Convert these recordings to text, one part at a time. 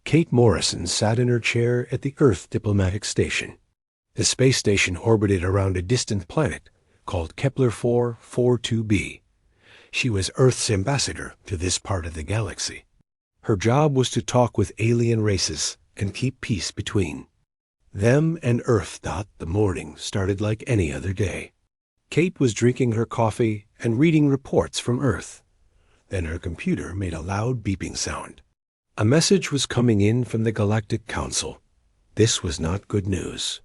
Kate Morrison sat in her chair at the Earth Diplomatic Station. The space station orbited around a distant planet called Kepler 442b. She was Earth's ambassador to this part of the galaxy. Her job was to talk with alien races and keep peace between them and Earth. The morning started like any other day. Kate was drinking her coffee and reading reports from Earth. Then her computer made a loud beeping sound. A message was coming in from the Galactic Council. This was not good news.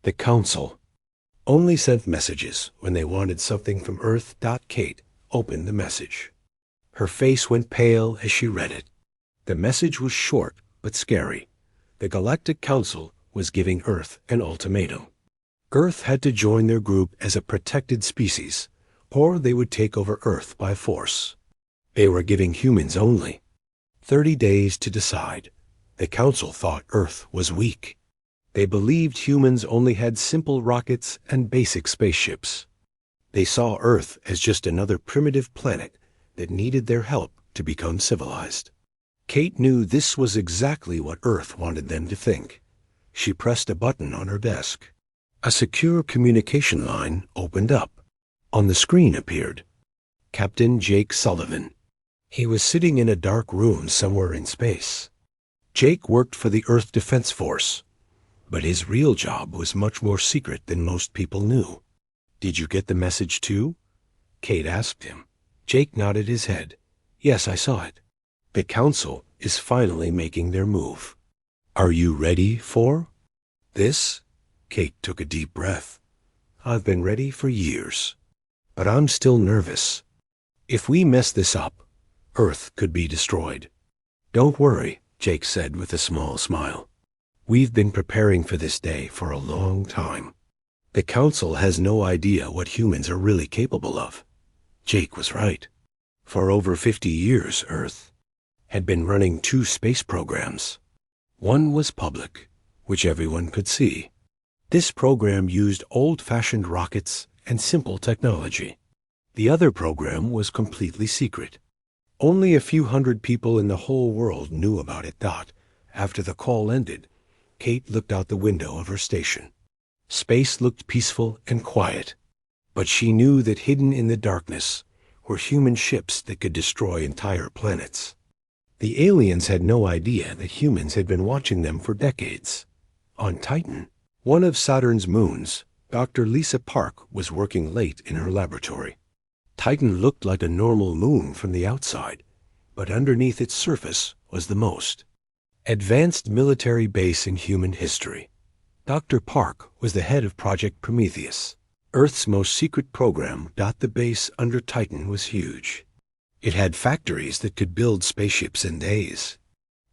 The Council only sent messages when they wanted something from Earth. Kate opened the message. Her face went pale as she read it. The message was short but scary. The Galactic Council was giving Earth an ultimatum. Earth had to join their group as a protected species, or they would take over Earth by force. They were giving humans only 30 days to decide. The Council thought Earth was weak. They believed humans only had simple rockets and basic spaceships. They saw Earth as just another primitive planet that needed their help to become civilized. Kate knew this was exactly what Earth wanted them to think. She pressed a button on her desk. A secure communication line opened up. On the screen appeared Captain Jake Sullivan. He was sitting in a dark room somewhere in space. Jake worked for the Earth Defense Force, but his real job was much more secret than most people knew. "Did you get the message too?" Kate asked him. Jake nodded his head. "Yes, I saw it. The Council is finally making their move. Are you ready for this?" Kate took a deep breath. "I've been ready for years, but I'm still nervous. If we mess this up, Earth could be destroyed." "Don't worry," Jake said with a small smile. "We've been preparing for this day for a long time. The Council has no idea what humans are really capable of." Jake was right. For over 50 years, Earth had been running 2 space programs. One was public, which everyone could see. This program used old-fashioned rockets and simple technology. The other program was completely secret. Only a few hundred people in the whole world knew about it. After the call ended, Kate looked out the window of her station. Space looked peaceful and quiet, but she knew that hidden in the darkness were human ships that could destroy entire planets. The aliens had no idea that humans had been watching them for decades. On Titan, one of Saturn's moons, Dr. Lisa Park was working late in her laboratory. Titan looked like a normal moon from the outside, but underneath its surface was the most advanced military base in human history. Dr. Park was the head of Project Prometheus, Earth's most secret program. The base under Titan was huge. It had factories that could build spaceships in days.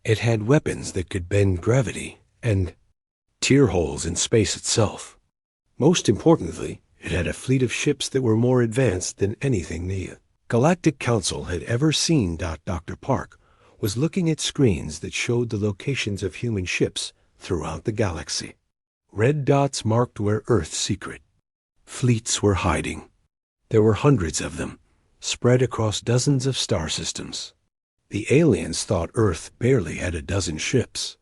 It had weapons that could bend gravity and tear holes in space itself. Most importantly, it had a fleet of ships that were more advanced than anything the Galactic Council had ever seen. Dr. Park was looking at screens that showed the locations of human ships throughout the galaxy. Red dots marked where Earth's secret fleets were hiding. There were hundreds of them, spread across dozens of star systems. The aliens thought Earth barely had a dozen ships.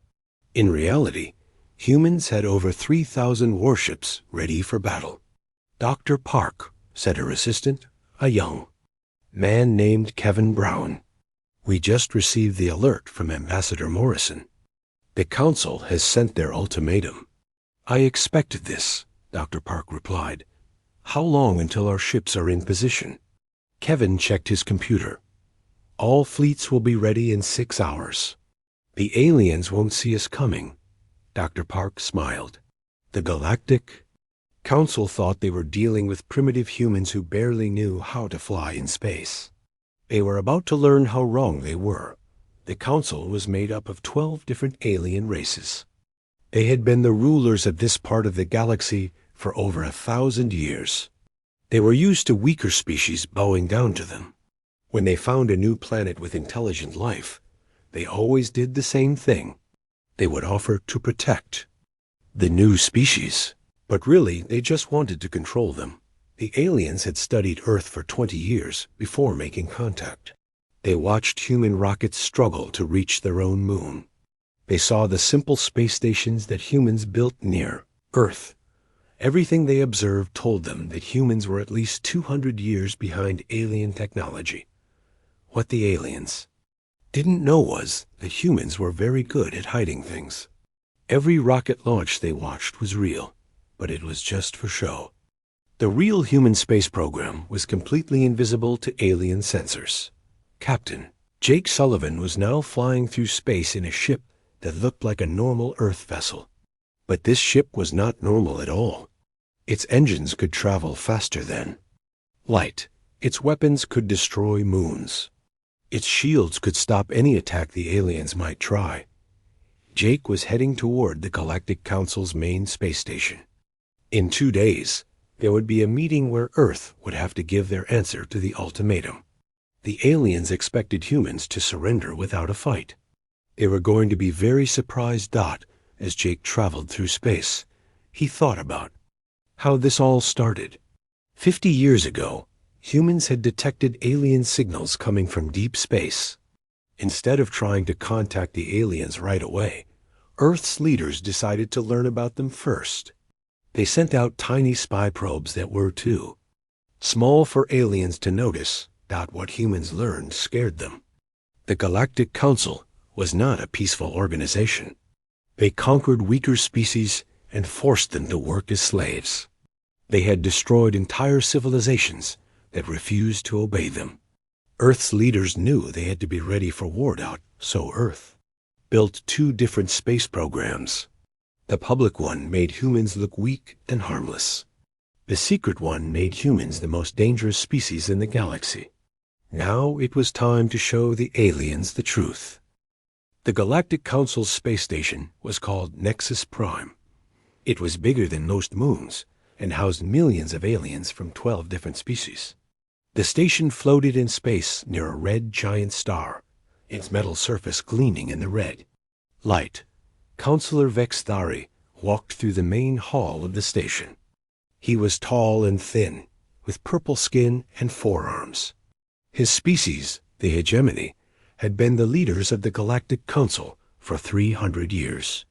In reality, humans had over 3,000 warships ready for battle. "Dr. Park," said her assistant, a young man named Kevin Brown. "We just received the alert from Ambassador Morrison. The Council has sent their ultimatum." "I expected this," Dr. Park replied. "How long until our ships are in position?" Kevin checked his computer. "All fleets will be ready in 6 hours. The aliens won't see us coming." Dr. Park smiled. The Galactic Council thought they were dealing with primitive humans who barely knew how to fly in space. They were about to learn how wrong they were. The Council was made up of 12 different alien races. They had been the rulers of this part of the galaxy for over 1,000 years. They were used to weaker species bowing down to them. When they found a new planet with intelligent life, they always did the same thing. They would offer to protect the new species. But really, they just wanted to control them. The aliens had studied Earth for 20 years before making contact. They watched human rockets struggle to reach their own moon. They saw the simple space stations that humans built near Earth. Everything they observed told them that humans were at least 200 years behind alien technology. What the aliens didn't know was that humans were very good at hiding things. Every rocket launch they watched was real, but it was just for show. The real human space program was completely invisible to alien sensors. Captain Jake Sullivan was now flying through space in a ship that looked like a normal Earth vessel. But this ship was not normal at all. Its engines could travel faster than light. Its weapons could destroy moons. Its shields could stop any attack the aliens might try. Jake was heading toward the Galactic Council's main space station. In 2 days, there would be a meeting where Earth would have to give their answer to the ultimatum. The aliens expected humans to surrender without a fight. They were going to be very surprised. As Jake traveled through space, he thought about how this all started. 50 years ago, humans had detected alien signals coming from deep space. Instead of trying to contact the aliens right away, Earth's leaders decided to learn about them first. They sent out tiny spy probes that were too small for aliens to notice. What humans learned scared them. The Galactic Council was not a peaceful organization. They conquered weaker species and forced them to work as slaves. They had destroyed entire civilizations that refused to obey them. Earth's leaders knew they had to be ready for war. So Earth built 2 different space programs. The public one made humans look weak and harmless. The secret one made humans the most dangerous species in the galaxy. Now it was time to show the aliens the truth. The Galactic Council's space station was called Nexus Prime. It was bigger than most moons and housed millions of aliens from 12 different species. The station floated in space near a red giant star, its metal surface gleaming in the red light. Counselor Vex Thari walked through the main hall of the station. He was tall and thin, with purple skin and forearms. His species, the hegemony, had been the leaders of the Galactic Council for 300 years.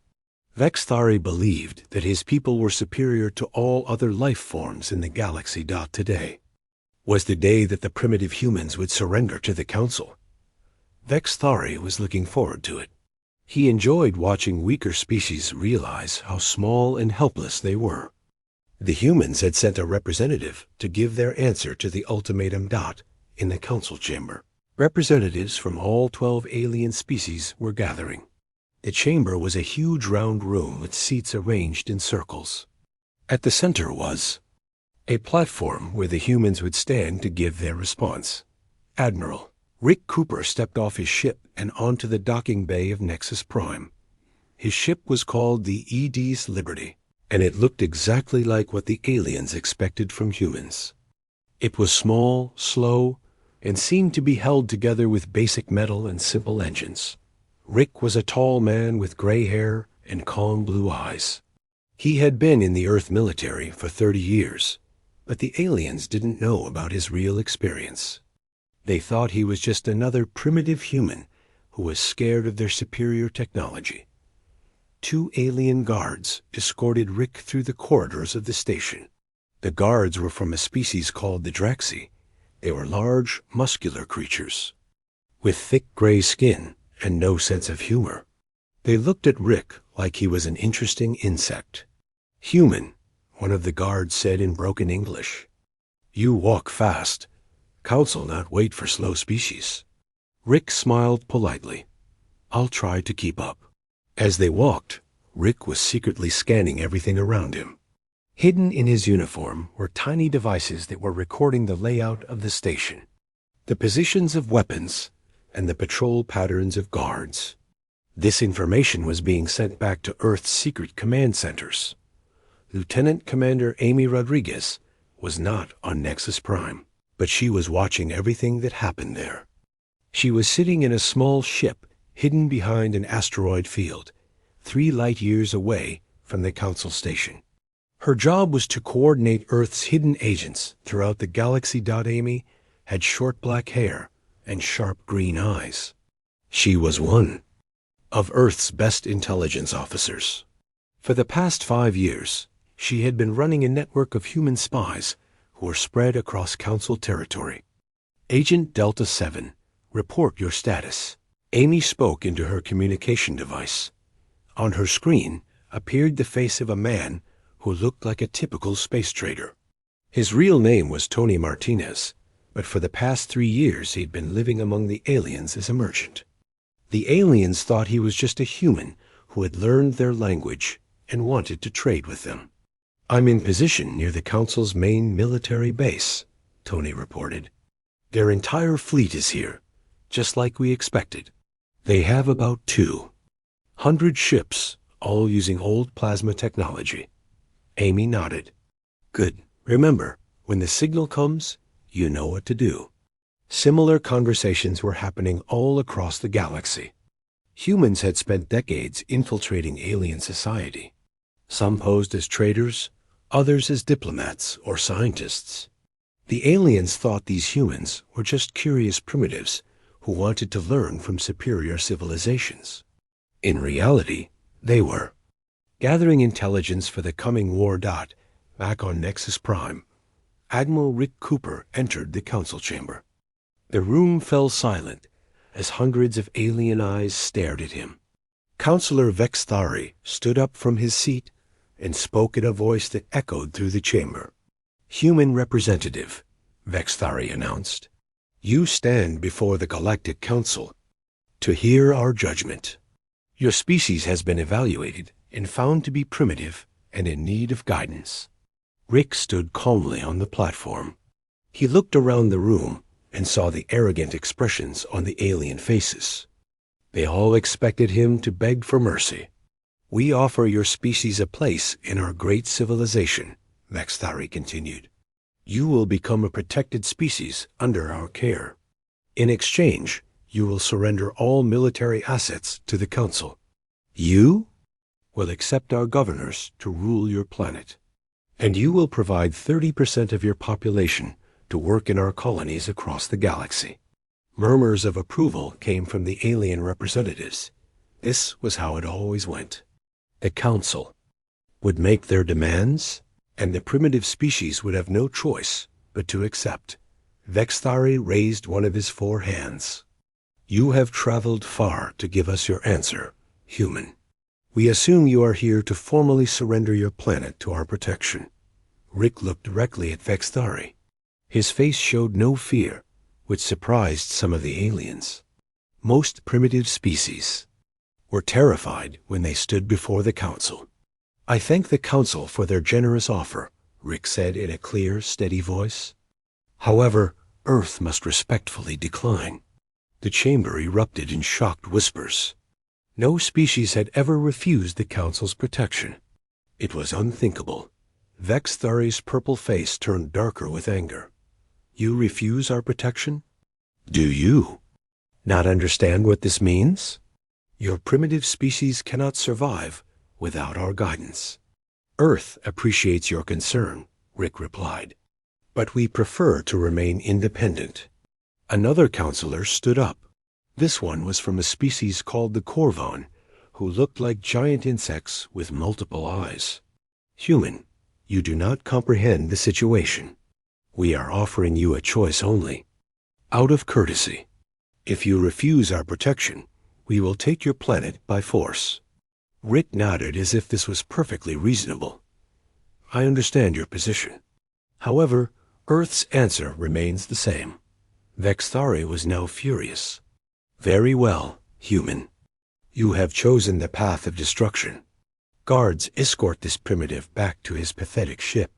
Vex Thari believed that his people were superior to all other life forms in the galaxy. Today was the day that the primitive humans would surrender to the Council. Vex Thari was looking forward to it. He enjoyed watching weaker species realize how small and helpless they were. The humans had sent a representative to give their answer to the ultimatum. In the council chamber, representatives from all 12 alien species were gathering. The chamber was a huge round room with seats arranged in circles. At the center was a platform where the humans would stand to give their response. Admiral Rick Cooper stepped off his ship and onto the docking bay of Nexus Prime. His ship was called the Ed's Liberty, and it looked exactly like what the aliens expected from humans. It was small, slow, and seemed to be held together with basic metal and simple engines. Rick was a tall man with gray hair and calm blue eyes. He had been in the Earth military for 30 years, but the aliens didn't know about his real experience. They thought he was just another primitive human who was scared of their superior technology. 2 alien guards escorted Rick through the corridors of the station. The guards were from a species called the Draxi. They were large, muscular creatures, with thick gray skin and no sense of humor. They looked at Rick like he was an interesting insect. "Human," one of the guards said in broken English. "You walk fast. Council not wait for slow species." Rick smiled politely. "I'll try to keep up." As they walked, Rick was secretly scanning everything around him. Hidden in his uniform were tiny devices that were recording the layout of the station, the positions of weapons, and the patrol patterns of guards. This information was being sent back to Earth's secret command centers. Lieutenant Commander Amy Rodriguez was not on Nexus Prime, but she was watching everything that happened there. She was sitting in a small ship hidden behind an asteroid field, 3 light years away from the Council station. Her job was to coordinate Earth's hidden agents throughout the galaxy. Amy had short black hair and sharp green eyes. She was one of Earth's best intelligence officers. For the past 5 years, she had been running a network of human spies who were spread across Council territory. Agent Delta 7, report your status. Amy spoke into her communication device. On her screen appeared the face of a man who looked like a typical space trader. His real name was Tony Martinez, but for the past 3 years he'd been living among the aliens as a merchant. The aliens thought he was just a human who had learned their language and wanted to trade with them. I'm in position near the Council's main military base, Tony reported. Their entire fleet is here, just like we expected. They have about 200 ships, all using old plasma technology. Amy nodded. Good. Remember, when the signal comes, you know what to do. Similar conversations were happening all across the galaxy. Humans had spent decades infiltrating alien society. Some posed as traders, others as diplomats or scientists. The aliens thought these humans were just curious primitives who wanted to learn from superior civilizations. In reality, they were. Gathering intelligence for the coming war. Back on Nexus Prime, Admiral Rick Cooper entered the council chamber. The room fell silent as hundreds of alien eyes stared at him. Counselor Vexthari stood up from his seat and spoke in a voice that echoed through the chamber. Human representative, Vexthari announced. You stand before the Galactic Council to hear our judgment. Your species has been evaluated and found to be primitive and in need of guidance. Rick stood calmly on the platform. He looked around the room and saw the arrogant expressions on the alien faces. They all expected him to beg for mercy. We offer your species a place in our great civilization, Vexthari continued. You will become a protected species under our care. In exchange, you will surrender all military assets to the Council. You will accept our governors to rule your planet. And you will provide 30% of your population to work in our colonies across the galaxy. Murmurs of approval came from the alien representatives. This was how it always went. The Council would make their demands, and the primitive species would have no choice but to accept. Vexthari raised one of his 4 hands. You have traveled far to give us your answer, human. We assume you are here to formally surrender your planet to our protection. Rick looked directly at Vexthari. His face showed no fear, which surprised some of the aliens. Most primitive species were terrified when they stood before the Council. I thank the Council for their generous offer, Rick said in a clear, steady voice. However, Earth must respectfully decline. The chamber erupted in shocked whispers. No species had ever refused the Council's protection. It was unthinkable. Vexthari's purple face turned darker with anger. You refuse our protection? Do you not understand what this means? Your primitive species cannot survive without our guidance. Earth appreciates your concern, Rick replied, but we prefer to remain independent. Another counselor stood up. This one was from a species called the Corvon, who looked like giant insects with multiple eyes. Human, you do not comprehend the situation. We are offering you a choice only. Out of courtesy, if you refuse our protection, we will take your planet by force. Rick nodded as if this was perfectly reasonable. I understand your position. However, Earth's answer remains the same. Vexthari was now furious. Very well, human. You have chosen the path of destruction. Guards escort this primitive back to his pathetic ship.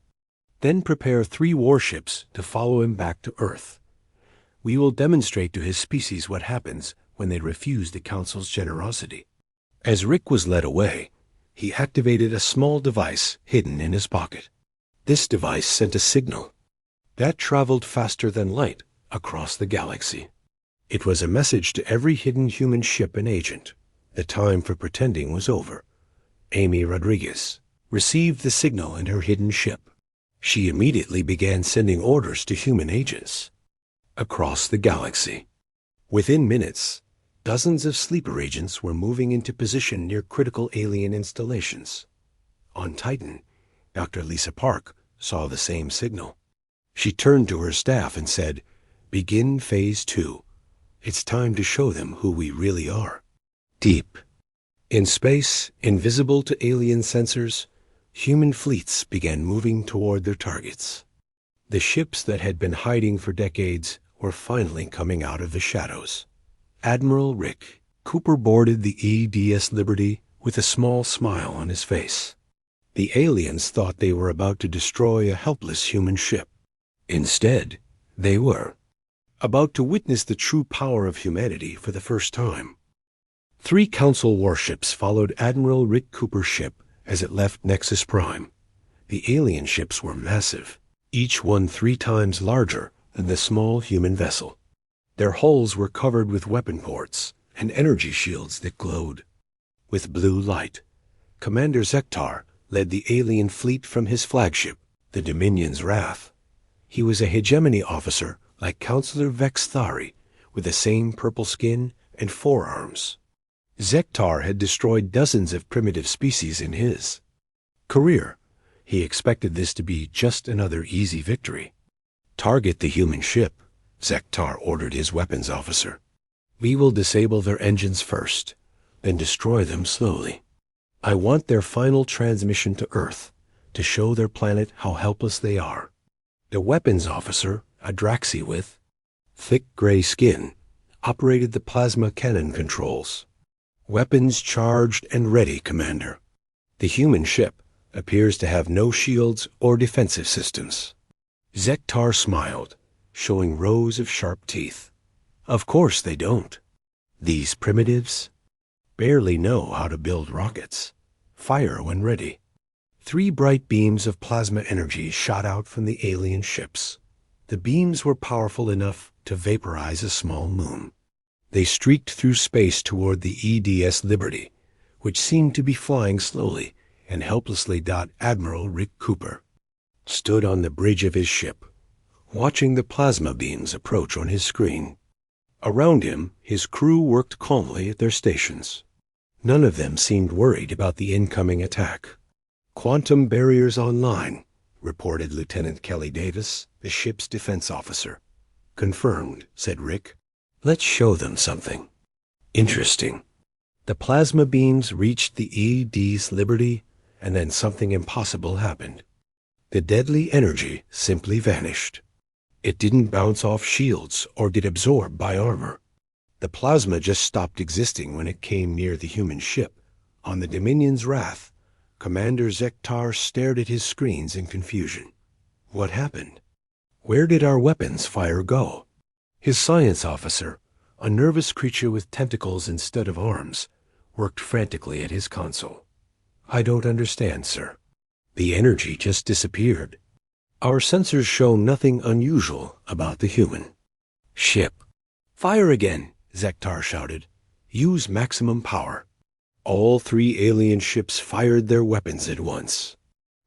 Then prepare 3 warships to follow him back to Earth. We will demonstrate to his species what happens when they refuse the Council's generosity. As Rick was led away, he activated a small device hidden in his pocket. This device sent a signal that traveled faster than light across the galaxy. It was a message to every hidden human ship and agent. The time for pretending was over. Amy Rodriguez received the signal in her hidden ship. She immediately began sending orders to human agents across the galaxy. Within minutes, Dozens of sleeper agents were moving into position near critical alien installations. On Titan, Dr. Lisa Park saw the same signal. She turned to her staff and said, "Begin Phase 2. It's time to show them who we really are." Deep in space, invisible to alien sensors, human fleets began moving toward their targets. The ships that had been hiding for decades were finally coming out of the shadows. Admiral Rick Cooper boarded the EDS Liberty with a small smile on his face. The aliens thought they were about to destroy a helpless human ship. Instead, they were about to witness the true power of humanity for the first time. 3 Council warships followed Admiral Rick Cooper's ship as it left Nexus Prime. The alien ships were massive, each one 3 times larger than the small human vessel. Their hulls were covered with weapon ports and energy shields that glowed with blue light. Commander Zektar led the alien fleet from his flagship, the Dominion's Wrath. He was a hegemony officer like Counselor Vex Thari, with the same purple skin and forearms. Zektar had destroyed dozens of primitive species in his career. He expected this to be just another easy victory. "Target the human ship," Zektar ordered his weapons officer. "We will disable their engines first, then destroy them slowly. I want their final transmission to Earth to show their planet how helpless they are." The weapons officer, a Draxi with thick gray skin, operated the plasma cannon controls. "Weapons charged and ready, Commander. The human ship appears to have no shields or defensive systems." Zektar smiled, showing rows of sharp teeth. "Of course they don't. These primitives barely know how to build rockets. Fire when ready." 3 bright beams of plasma energy shot out from the alien ships. The beams were powerful enough to vaporize a small moon. They streaked through space toward the EDS Liberty, which seemed to be flying slowly and helplessly. Admiral Rick Cooper stood on the bridge of his ship, watching the plasma beams approach on his screen. Around him, his crew worked calmly at their stations. None of them seemed worried about the incoming attack. "Quantum barriers online," reported Lieutenant Kelly Davis, the ship's defense officer. "Confirmed," said Rick. "Let's show them something interesting." The plasma beams reached the ED's Liberty, and then something impossible happened. The deadly energy simply vanished. It didn't bounce off shields or get absorbed by armor. The plasma just stopped existing when it came near the human ship. On the Dominion's Wrath, Commander Zektar stared at his screens in confusion. What happened? Where did our weapons fire go? His science officer, a nervous creature with tentacles instead of arms, worked frantically at his console. "I don't understand, sir. The energy just disappeared. Our sensors show nothing unusual about the human ship." "Fire again," Zektar shouted. "Use maximum power." All 3 alien ships fired their weapons at once.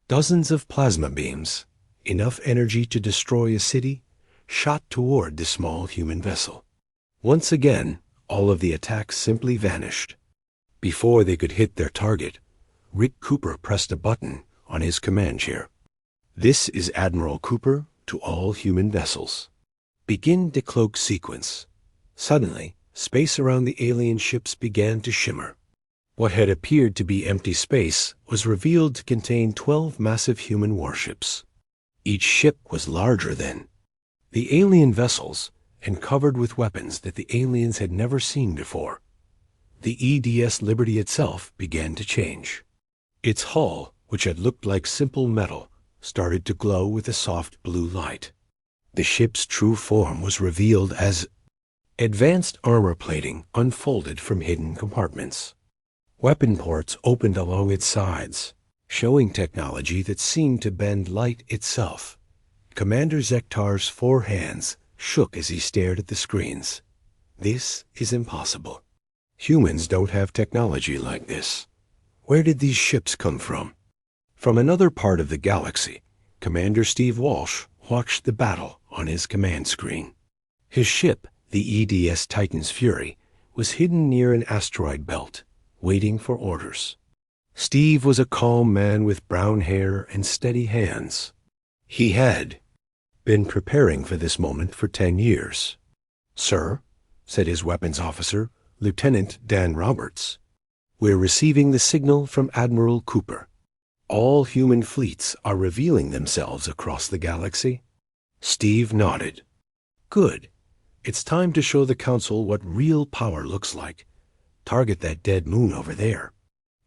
Dozens of plasma beams, enough energy to destroy a city, shot toward the small human vessel. Once again, all of the attacks simply vanished. Before they could hit their target, Rick Cooper pressed a button on his command chair. "This is Admiral Cooper to all human vessels. Begin decloak sequence." Suddenly, space around the alien ships began to shimmer. What had appeared to be empty space was revealed to contain 12 massive human warships. Each ship was larger than the alien vessels and covered with weapons that the aliens had never seen before. The EDS Liberty itself began to change. Its hull, which had looked like simple metal, started to glow with a soft blue light. The ship's true form was revealed as advanced armor plating unfolded from hidden compartments. Weapon ports opened along its sides, showing technology that seemed to bend light itself. Commander Zektar's 4 hands shook as he stared at the screens. "This is impossible. Humans don't have technology like this. Where did these ships come from?" From another part of the galaxy, Commander Steve Walsh watched the battle on his command screen. His ship, the EDS Titan's Fury, was hidden near an asteroid belt, waiting for orders. Steve was a calm man with brown hair and steady hands. He had been preparing for this moment for 10 years. "Sir," said his weapons officer, Lieutenant Dan Roberts, "we're receiving the signal from Admiral Cooper. All human fleets are revealing themselves across the galaxy." Steve nodded. "Good. It's time to show the Council what real power looks like. Target that dead moon over there.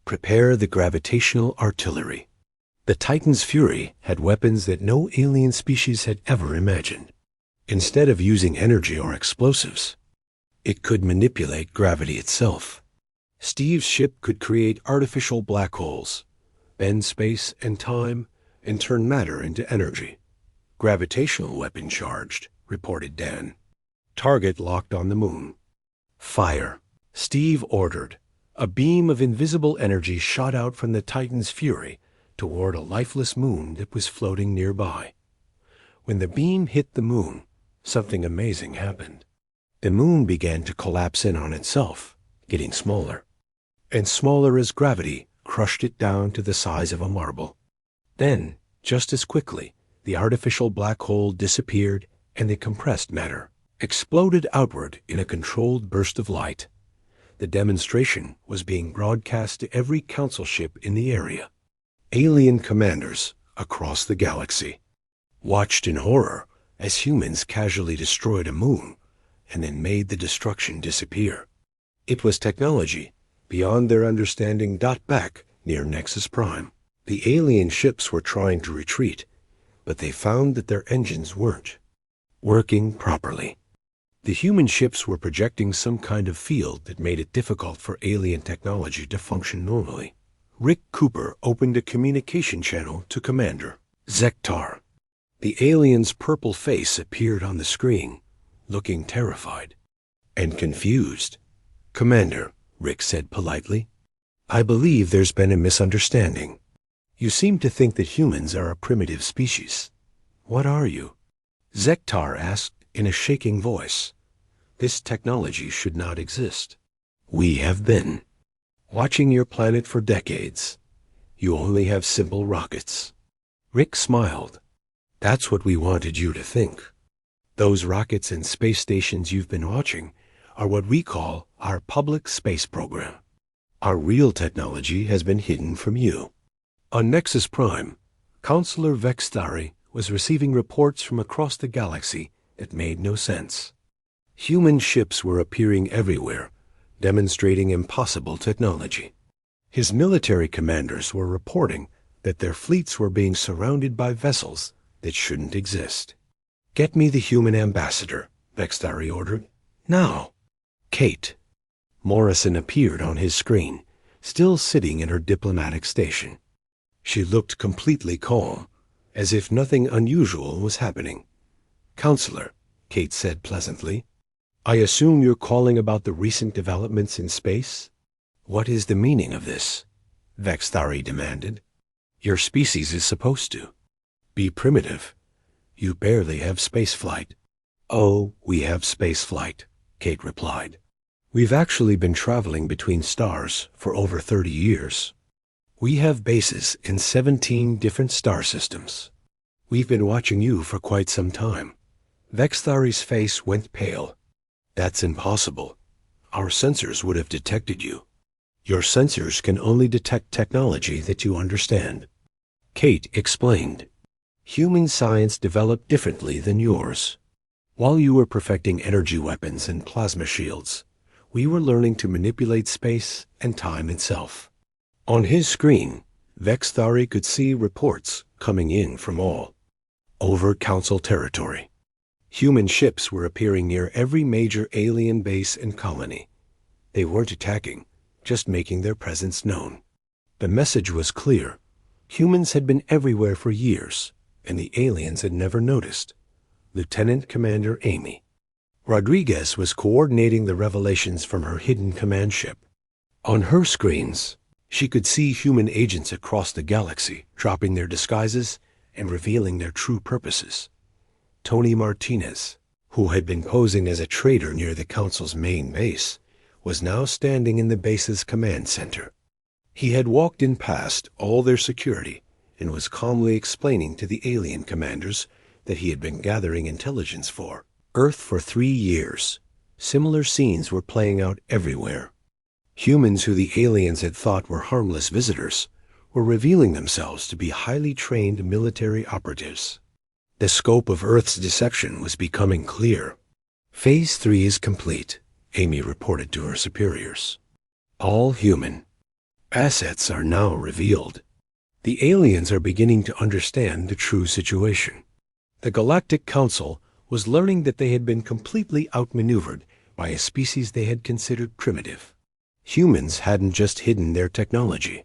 Prepare the gravitational artillery." The Titan's Fury had weapons that no alien species had ever imagined. Instead of using energy or explosives, it could manipulate gravity itself. Steve's ship could create artificial black holes, bend space and time, and turn matter into energy. "Gravitational weapon charged," reported Dan. "Target locked on the moon." "Fire," Steve ordered. A beam of invisible energy shot out from the Titan's Fury toward a lifeless moon that was floating nearby. When the beam hit the moon, something amazing happened. The moon began to collapse in on itself, getting smaller, and smaller as gravity crushed it down to the size of a marble. Then, just as quickly, the artificial black hole disappeared and the compressed matter exploded outward in a controlled burst of light. The demonstration was being broadcast to every council ship in the area. Alien commanders across the galaxy watched in horror as humans casually destroyed a moon and then made the destruction disappear. It was technology beyond their understanding. Back near Nexus Prime, the alien ships were trying to retreat, but they found that their engines weren't working properly. The human ships were projecting some kind of field that made it difficult for alien technology to function normally. Rick Cooper opened a communication channel to Commander Zektar. The alien's purple face appeared on the screen, looking terrified and confused. "Commander," Rick said politely, "I believe there's been a misunderstanding. You seem to think that humans are a primitive species. What are you?" Zektar asked in a shaking voice. "This technology should not exist. We have been watching your planet for decades. You only have simple rockets." Rick smiled. "That's what we wanted you to think. Those rockets and space stations you've been watching are what we call our public space program. Our real technology has been hidden from you." On Nexus Prime, Counselor Vextari was receiving reports from across the galaxy that made no sense. Human ships were appearing everywhere, demonstrating impossible technology. His military commanders were reporting that their fleets were being surrounded by vessels that shouldn't exist. "Get me the human ambassador," Vextari ordered. "Now." Kate Morrison appeared on his screen, still sitting in her diplomatic station. She looked completely calm, as if nothing unusual was happening. "Counselor," Kate said pleasantly, "I assume you're calling about the recent developments in space?" "What is the meaning of this?" Vextari demanded. "Your species is supposed to be primitive. You barely have spaceflight." "Oh, we have spaceflight," Kate replied. "We've actually been traveling between stars for over 30 years. We have bases in 17 different star systems. We've been watching you for quite some time." Vextari's face went pale. "That's impossible. Our sensors would have detected you. Your sensors can only detect technology that you understand." Kate explained. "Human science developed differently than yours. While you were perfecting energy weapons and plasma shields, we were learning to manipulate space and time itself." On his screen, Vextari could see reports coming in from all over Council territory. Human ships were appearing near every major alien base and colony. They weren't attacking, just making their presence known. The message was clear. Humans had been everywhere for years, and the aliens had never noticed. Lieutenant Commander Amy Rodriguez was coordinating the revelations from her hidden command ship. On her screens, she could see human agents across the galaxy dropping their disguises and revealing their true purposes. Tony Martinez, who had been posing as a traitor near the Council's main base, was now standing in the base's command center. He had walked in past all their security and was calmly explaining to the alien commanders that he had been gathering intelligence for Earth for 3 years. Similar scenes were playing out everywhere. Humans who the aliens had thought were harmless visitors were revealing themselves to be highly trained military operatives. The scope of Earth's deception was becoming clear. Phase 3 is complete, Amy reported to her superiors. All human assets are now revealed. The aliens are beginning to understand the true situation. The Galactic Council was learning that they had been completely outmaneuvered by a species they had considered primitive. Humans hadn't just hidden their technology.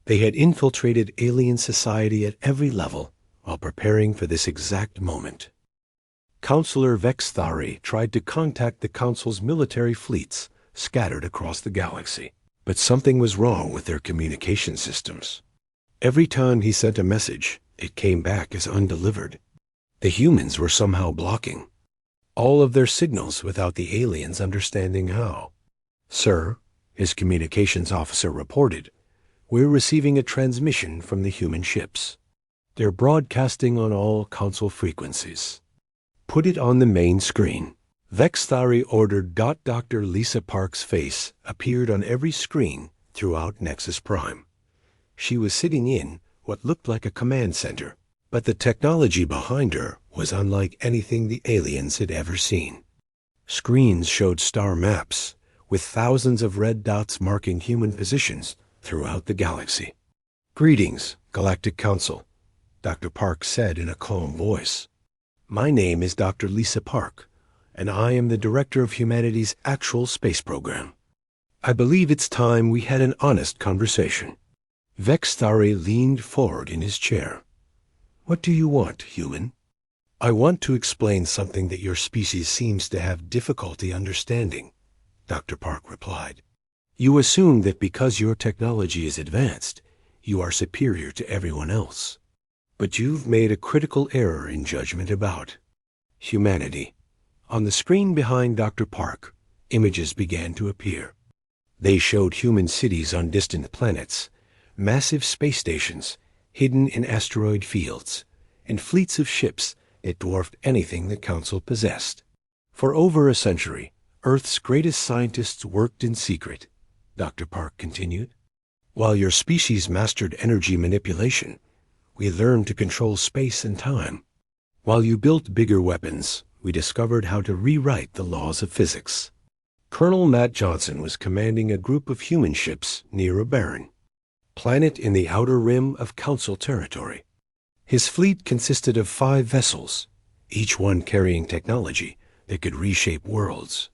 They had infiltrated alien society at every level while preparing for this exact moment. Counselor Vexthari tried to contact the Council's military fleets scattered across the galaxy, but something was wrong with their communication systems. Every time he sent a message, it came back as undelivered. The humans were somehow blocking all of their signals without the aliens understanding how. "Sir," his communications officer reported, "we're receiving a transmission from the human ships. They're broadcasting on all Council frequencies." "Put it on the main screen." Vexthari ordered. Dr. Lisa Park's face appeared on every screen throughout Nexus Prime. She was sitting in what looked like a command center, but the technology behind her was unlike anything the aliens had ever seen. Screens showed star maps, with thousands of red dots marking human positions throughout the galaxy. "Greetings, Galactic Council," Dr. Park said in a calm voice. "My name is Dr. Lisa Park, and I am the Director of Humanity's actual space program. I believe it's time we had an honest conversation." Vexthari leaned forward in his chair. "What do you want, human?" "I want to explain something that your species seems to have difficulty understanding," Dr. Park replied. "You assume that because your technology is advanced, you are superior to everyone else. But you've made a critical error in judgment about humanity." On the screen behind Dr. Park, images began to appear. They showed human cities on distant planets, massive space stations hidden in asteroid fields, and fleets of ships that dwarfed anything the Council possessed. "For over a century, Earth's greatest scientists worked in secret," Dr. Park continued. "While your species mastered energy manipulation, we learned to control space and time. While you built bigger weapons, we discovered how to rewrite the laws of physics." Colonel Matt Johnson was commanding a group of human ships near a barren planet in the outer rim of Council territory. His fleet consisted of 5 vessels, each one carrying technology that could reshape worlds.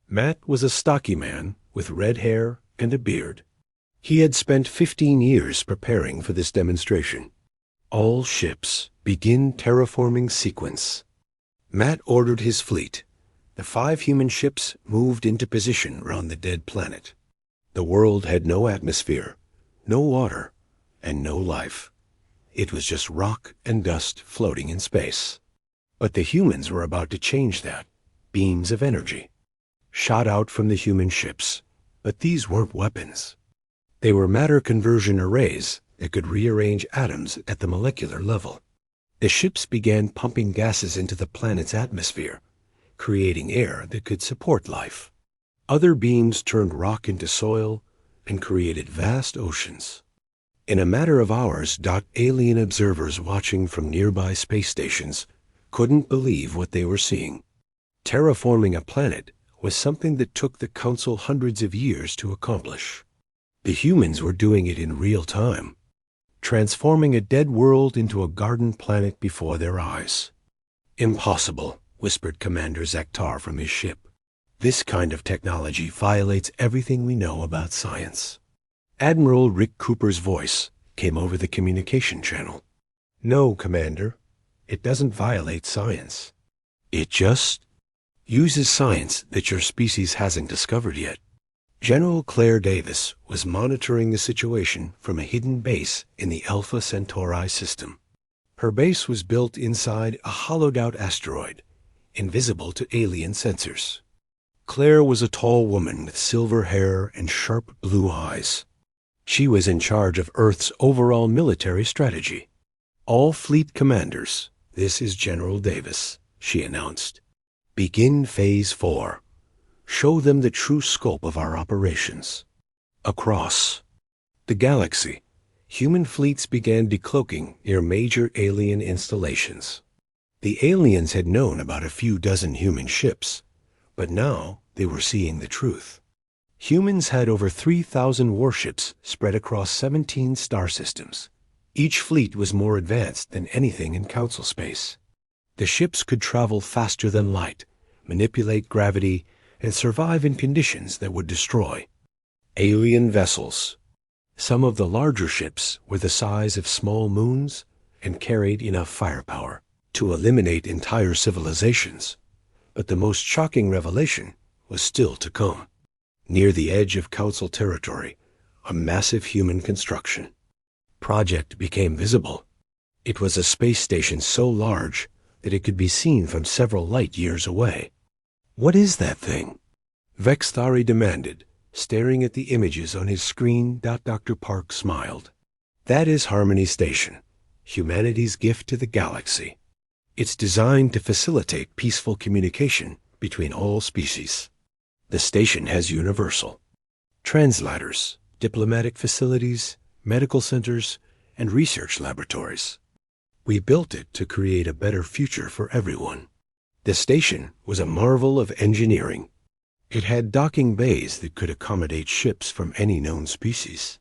Matt was a stocky man with red hair and a beard. He had spent 15 years preparing for this demonstration. "All ships, begin terraforming sequence." Matt ordered his fleet. The 5 human ships moved into position around the dead planet. The world had no atmosphere, no water, and no life. It was just rock and dust floating in space. But the humans were about to change that. Beams of energy shot out from the human ships, but these weren't weapons. They were matter conversion arrays that could rearrange atoms at the molecular level. The ships began pumping gases into the planet's atmosphere, creating air that could support life. Other beams turned rock into soil and created vast oceans. In a matter of hours, alien observers watching from nearby space stations couldn't believe what they were seeing. Terraforming a planet was something that took the Council hundreds of years to accomplish. The humans were doing it in real time, transforming a dead world into a garden planet before their eyes. "Impossible," whispered Commander Zaktar from his ship. "This kind of technology violates everything we know about science." Admiral Rick Cooper's voice came over the communication channel. "No, Commander. It doesn't violate science. It just uses science that your species hasn't discovered yet." General Claire Davis was monitoring the situation from a hidden base in the Alpha Centauri system. Her base was built inside a hollowed-out asteroid, invisible to alien sensors. Claire was a tall woman with silver hair and sharp blue eyes. She was in charge of Earth's overall military strategy. "All fleet commanders, this is General Davis," she announced. "Begin Phase 4. Show them the true scope of our operations." Across the galaxy, human fleets began decloaking near major alien installations. The aliens had known about a few dozen human ships, but now they were seeing the truth. Humans had over 3,000 warships spread across 17 star systems. Each fleet was more advanced than anything in Council space. The ships could travel faster than light, manipulate gravity, and survive in conditions that would destroy. Alien vessels. Some of the larger ships were the size of small moons and carried enough firepower to eliminate entire civilizations. But the most shocking revelation was still to come. Near the edge of Council territory, a massive human construction project became visible. It was a space station so large that it could be seen from several light years away. "What is that thing?" Vexthari demanded, staring at the images on his screen. Dr. Park smiled. "That is Harmony Station, humanity's gift to the galaxy. It's designed to facilitate peaceful communication between all species. The station has universal translators, diplomatic facilities, medical centers, and research laboratories. We built it to create a better future for everyone." The station was a marvel of engineering. It had docking bays that could accommodate ships from any known species.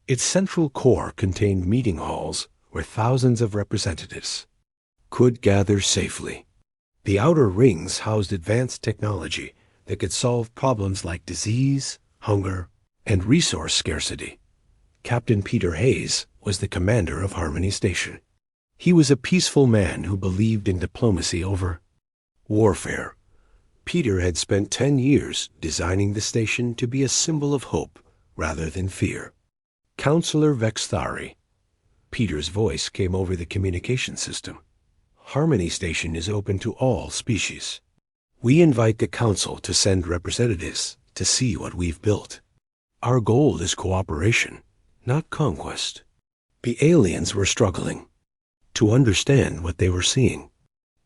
Its central core contained meeting halls where thousands of representatives could gather safely. The outer rings housed advanced technology that could solve problems like disease, hunger, and resource scarcity. Captain Peter Hayes was the commander of Harmony Station. He was a peaceful man who believed in diplomacy over warfare. Peter had spent 10 years designing the station to be a symbol of hope rather than fear. "Counselor Vexthari." Peter's voice came over the communication system. "Harmony Station is open to all species. We invite the Council to send representatives to see what we've built. Our goal is cooperation, not conquest." The aliens were struggling to understand what they were seeing.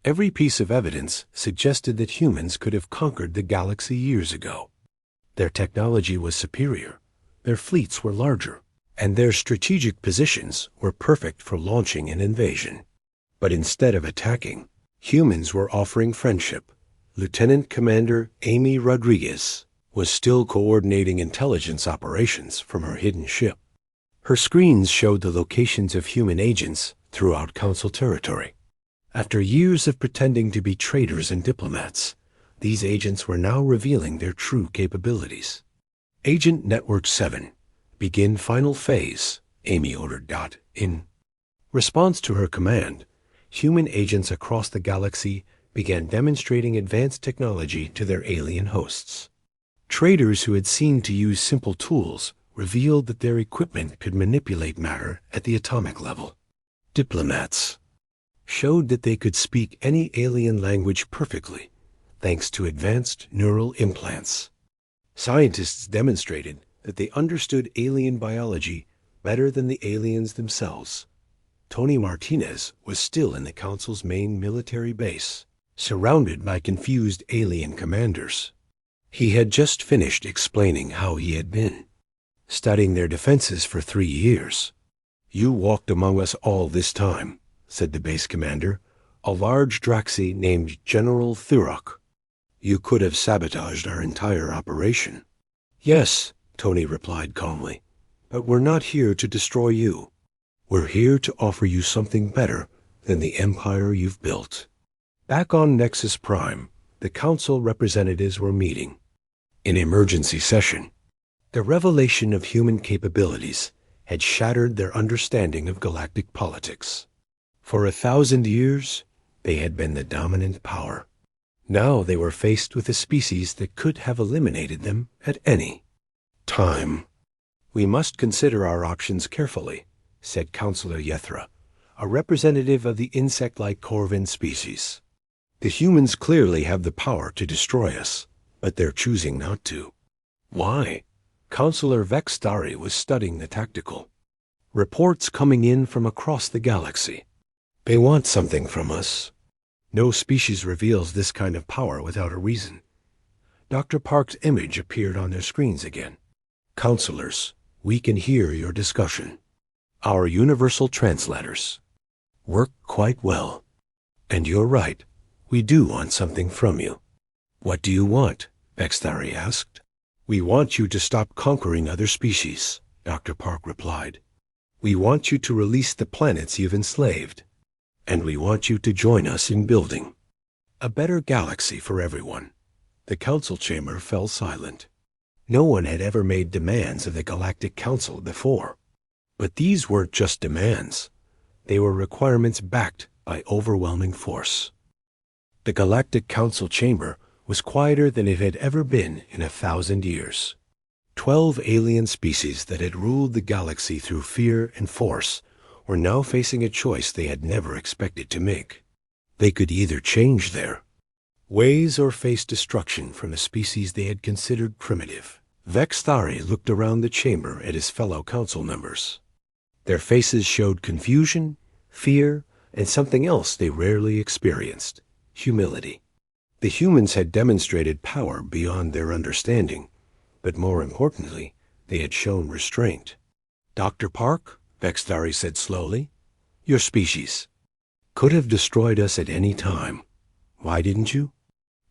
Every piece of evidence suggested that humans could have conquered the galaxy years ago. Their technology was superior, their fleets were larger, and their strategic positions were perfect for launching an invasion. But instead of attacking, humans were offering friendship. Lieutenant Commander Amy Rodriguez was still coordinating intelligence operations from her hidden ship. Her screens showed the locations of human agents throughout Council territory. After years of pretending to be traitors and diplomats, these agents were now revealing their true capabilities. "Agent Network 7, begin final phase," Amy ordered. In response to her command, human agents across the galaxy began demonstrating advanced technology to their alien hosts. Traders who had seen to use simple tools revealed that their equipment could manipulate matter at the atomic level. Diplomats showed that they could speak any alien language perfectly, thanks to advanced neural implants. Scientists demonstrated that they understood alien biology better than the aliens themselves. Tony Martinez was still in the Council's main military base, surrounded by confused alien commanders. He had just finished explaining how he had been studying their defenses for 3 years. "You walked among us all this time," said the base commander, a large Draxi named General Thurok. "You could have sabotaged our entire operation." "Yes," Tony replied calmly, "but we're not here to destroy you. We're here to offer you something better than the empire you've built." Back on Nexus Prime, the Council representatives were meeting. In emergency session, the revelation of human capabilities had shattered their understanding of galactic politics. For 1,000 years, they had been the dominant power. Now they were faced with a species that could have eliminated them at any time. "We must consider our options carefully," said Counselor Yethra, a representative of the insect-like Corvin species. "The humans clearly have the power to destroy us, but they're choosing not to. Why? Counselor Vextari was studying the tactical reports coming in from across the galaxy. They want something from us. No species reveals this kind of power without a reason. Dr. Park's image appeared on their screens again. Counselors, we can hear your discussion. Our universal translators work quite well. And you're right, we do want something from you. What do you want? Vextari asked. We want you to stop conquering other species, Dr. Park replied. We want you to release the planets you've enslaved. And we want you to join us in building a better galaxy for everyone. The council chamber fell silent. No one had ever made demands of the Galactic Council before. But these weren't just demands. They were requirements backed by overwhelming force. The Galactic Council chamber was quieter than it had ever been in 1,000 years. 12 alien species that had ruled the galaxy through fear and force were now facing a choice they had never expected to make. They could either change their ways or face destruction from a species they had considered primitive. Vextari looked around the chamber at his fellow council members. Their faces showed confusion, fear, and something else they rarely experienced: humility. The humans had demonstrated power beyond their understanding, but more importantly, they had shown restraint. Dr. Park, Vextari said slowly, your species could have destroyed us at any time. Why didn't you?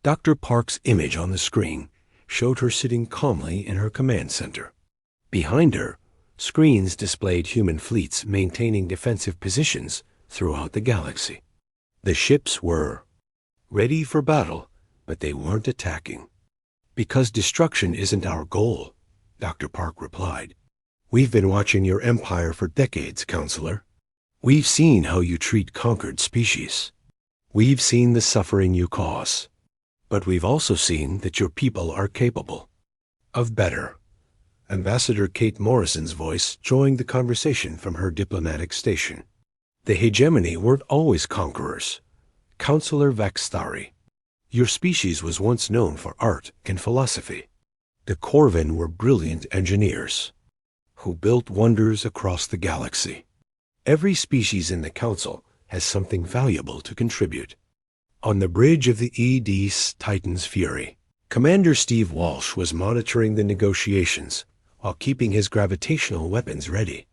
Dr. Park's image on the screen showed her sitting calmly in her command center. Behind her, screens displayed human fleets maintaining defensive positions throughout the galaxy. The ships were ready for battle, but they weren't attacking. Because destruction isn't our goal, Dr. Park replied. We've been watching your empire for decades, Counselor. We've seen how you treat conquered species. We've seen the suffering you cause. But we've also seen that your people are capable of better. Ambassador Kate Morrison's voice joined the conversation from her diplomatic station. The hegemony weren't always conquerors. Counselor Vextari, your species was once known for art and philosophy. The Corvin were brilliant engineers who built wonders across the galaxy. Every species in the Council has something valuable to contribute. On the bridge of the ED's Titan's Fury, Commander Steve Walsh was monitoring the negotiations while keeping his gravitational weapons ready.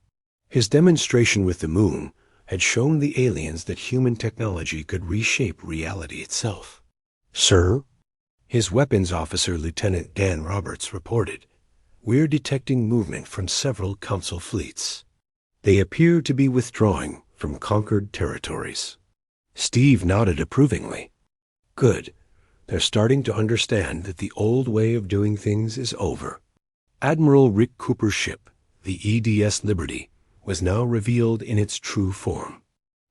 His demonstration with the moon had shown the aliens that human technology could reshape reality itself. Sir, his weapons officer, Lieutenant Dan Roberts, reported, we're detecting movement from several Council fleets. They appear to be withdrawing from conquered territories. Steve nodded approvingly. Good. They're starting to understand that the old way of doing things is over. Admiral Rick Cooper's ship, the EDS Liberty, was now revealed in its true form.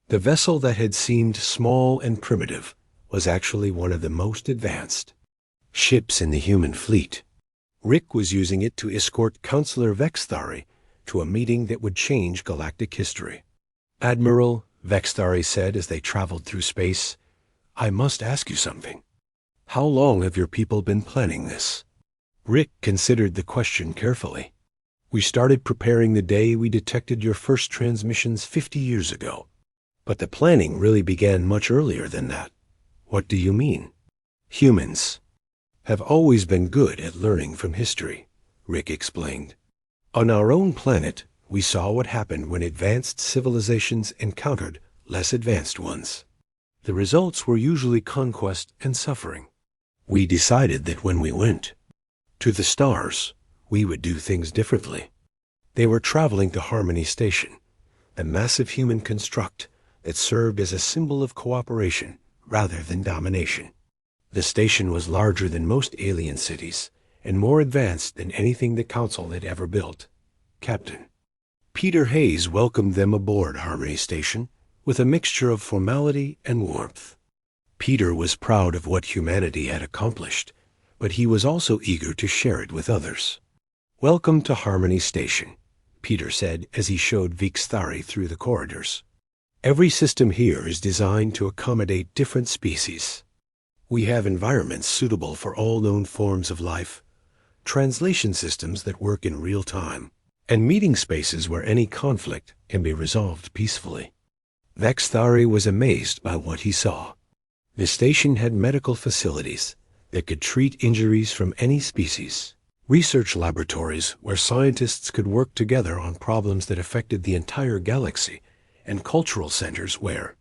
The vessel that had seemed small and primitive was actually one of the most advanced ships in the human fleet. Rick was using it to escort Counselor Vextari to a meeting that would change galactic history. Admiral, Vextari said as they traveled through space, I must ask you something. How long have your people been planning this? Rick considered the question carefully. We started preparing the day we detected your first transmissions 50 years ago. But the planning really began much earlier than that. What do you mean? Humans have always been good at learning from history, Rick explained. On our own planet, we saw what happened when advanced civilizations encountered less advanced ones. The results were usually conquest and suffering. We decided that when we went to the stars, we would do things differently. They were traveling to Harmony Station, a massive human construct that served as a symbol of cooperation rather than domination. The station was larger than most alien cities and more advanced than anything the Council had ever built. Captain Peter Hayes welcomed them aboard Harmony Station with a mixture of formality and warmth. Peter was proud of what humanity had accomplished, but he was also eager to share it with others. Welcome to Harmony Station, Peter said as he showed Vextari through the corridors. Every system here is designed to accommodate different species. We have environments suitable for all known forms of life, translation systems that work in real time, and meeting spaces where any conflict can be resolved peacefully. Vexthari was amazed by what he saw. The station had medical facilities that could treat injuries from any species, research laboratories where scientists could work together on problems that affected the entire galaxy, and cultural centers where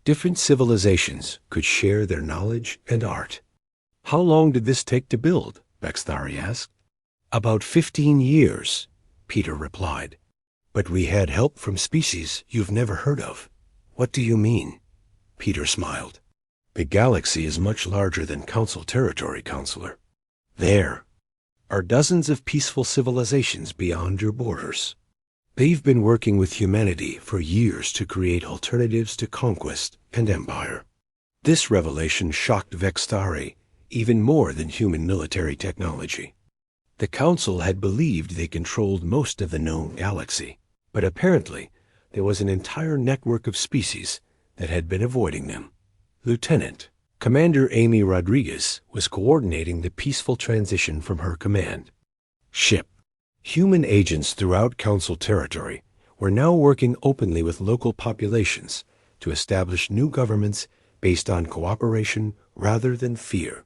different civilizations could share their knowledge and art. How long did this take to build? Vexthari asked. About 15 years, Peter replied. But we had help from species you've never heard of. What do you mean? Peter smiled. The galaxy is much larger than Council territory, Counselor. There are dozens of peaceful civilizations beyond your borders. They've been working with humanity for years to create alternatives to conquest and empire. This revelation shocked Vexthari even more than human military technology. The Council had believed they controlled most of the known galaxy, but apparently there was an entire network of species that had been avoiding them. Lieutenant Commander Amy Rodriguez was coordinating the peaceful transition from her command ship. Human agents throughout Council territory were now working openly with local populations to establish new governments based on cooperation rather than fear.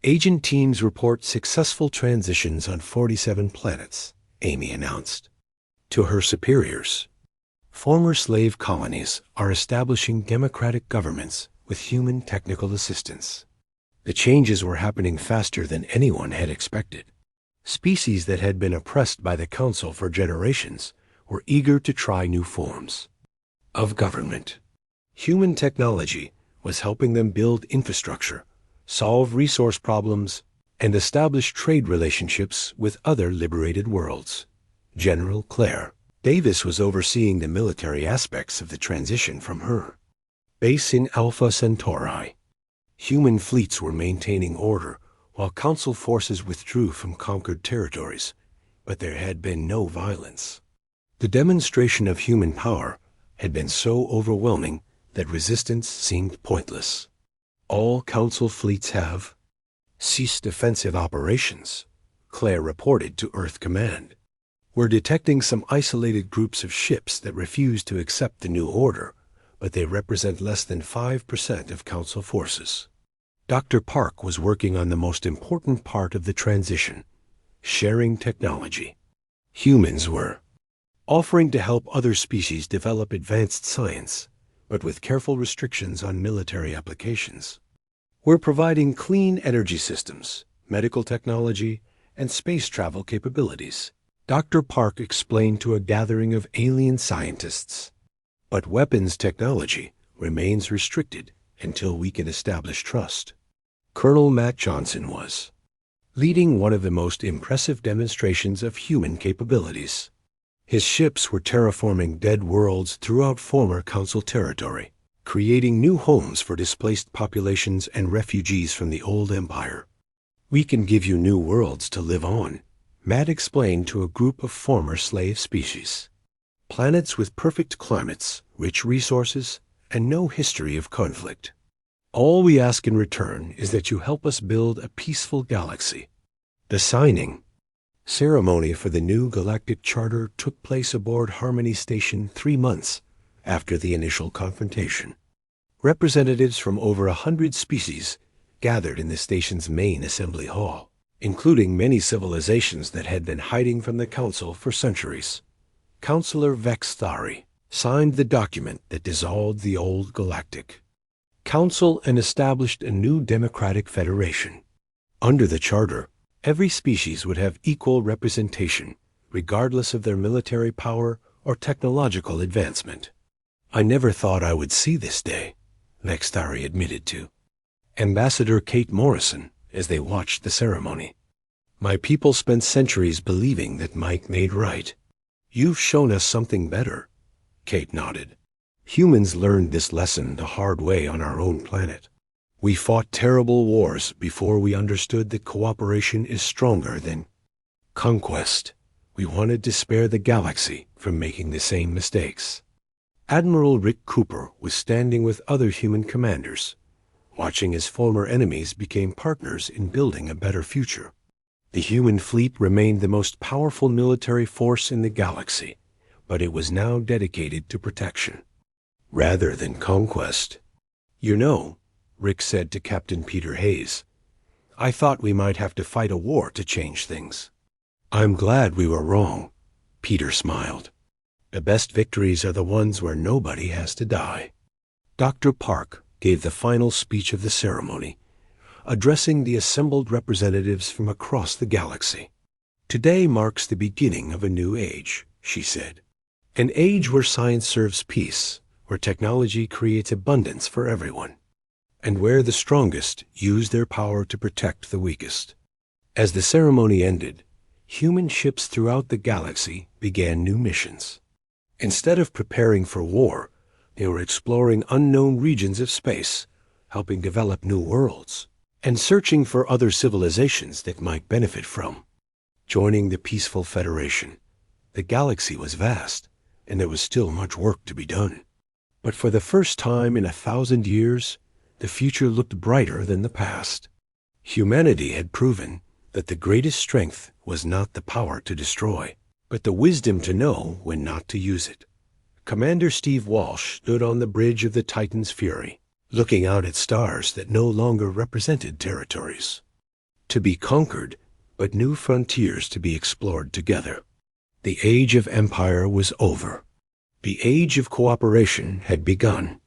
Agent teams report successful transitions on 47 planets, Amy announced. To her superiors, former slave colonies are establishing democratic governments with human technical assistance. The changes were happening faster than anyone had expected. Species that had been oppressed by the Council for generations were eager to try new forms of government. Human technology was helping them build infrastructure, solve resource problems, and establish trade relationships with other liberated worlds. General Claire Davis was overseeing the military aspects of the transition from her base in Alpha Centauri. Human fleets were maintaining order while Council forces withdrew from conquered territories, but there had been no violence. The demonstration of human power had been so overwhelming that resistance seemed pointless. All Council fleets have ceased offensive operations, Claire reported to Earth Command. We're detecting some isolated groups of ships that refuse to accept the new order, but they represent less than 5% of Council forces. Dr. Park was working on the most important part of the transition, sharing technology. Humans were offering to help other species develop advanced science, but with careful restrictions on military applications. We're providing clean energy systems, medical technology, and space travel capabilities, Dr. Park explained to a gathering of alien scientists. But weapons technology remains restricted until we can establish trust. Colonel Matt Johnson was leading one of the most impressive demonstrations of human capabilities. His ships were terraforming dead worlds throughout former Council territory, creating new homes for displaced populations and refugees from the old empire. We can give you new worlds to live on, Matt explained to a group of former slave species. Planets with perfect climates, rich resources, and no history of conflict. All we ask in return is that you help us build a peaceful galaxy. The signing ceremony for the new galactic charter took place aboard Harmony Station 3 months after the initial confrontation. Representatives from over 100 species gathered in the station's main assembly hall, including many civilizations that had been hiding from the Council for centuries. Councilor Vexthari signed the document that dissolved the old galactic Council and established a new democratic federation. Under the charter, every species would have equal representation, regardless of their military power or technological advancement. I never thought I would see this day, Vexthari admitted to Ambassador Kate Morrison as they watched the ceremony. My people spent centuries believing that Mike made right. You've shown us something better, Kate nodded. Humans learned this lesson the hard way on our own planet. We fought terrible wars before we understood that cooperation is stronger than conquest. We wanted to spare the galaxy from making the same mistakes. Admiral Rick Cooper was standing with other human commanders. watching as former enemies became partners in building a better future. The human fleet remained the most powerful military force in the galaxy, but it was now dedicated to protection, rather than conquest. "You know," Rick said to Captain Peter Hayes, "I thought we might have to fight a war to change things." "I'm glad we were wrong," Peter smiled. "The best victories are the ones where nobody has to die." Dr. Park gave the final speech of the ceremony, addressing the assembled representatives from across the galaxy. "Today marks the beginning of a new age," she said. "An age where science serves peace, where technology creates abundance for everyone, and where the strongest use their power to protect the weakest." As the ceremony ended, human ships throughout the galaxy began new missions. Instead of preparing for war, they were exploring unknown regions of space, helping develop new worlds, and searching for other civilizations that might benefit from joining the peaceful Federation. The galaxy was vast, and there was still much work to be done. But for the first time in 1,000 years, the future looked brighter than the past. Humanity had proven that the greatest strength was not the power to destroy, but the wisdom to know when not to use it. Commander Steve Walsh stood on the bridge of the Titan's Fury, looking out at stars that no longer represented territories to be conquered, but new frontiers to be explored together. The age of empire was over. The age of cooperation had begun.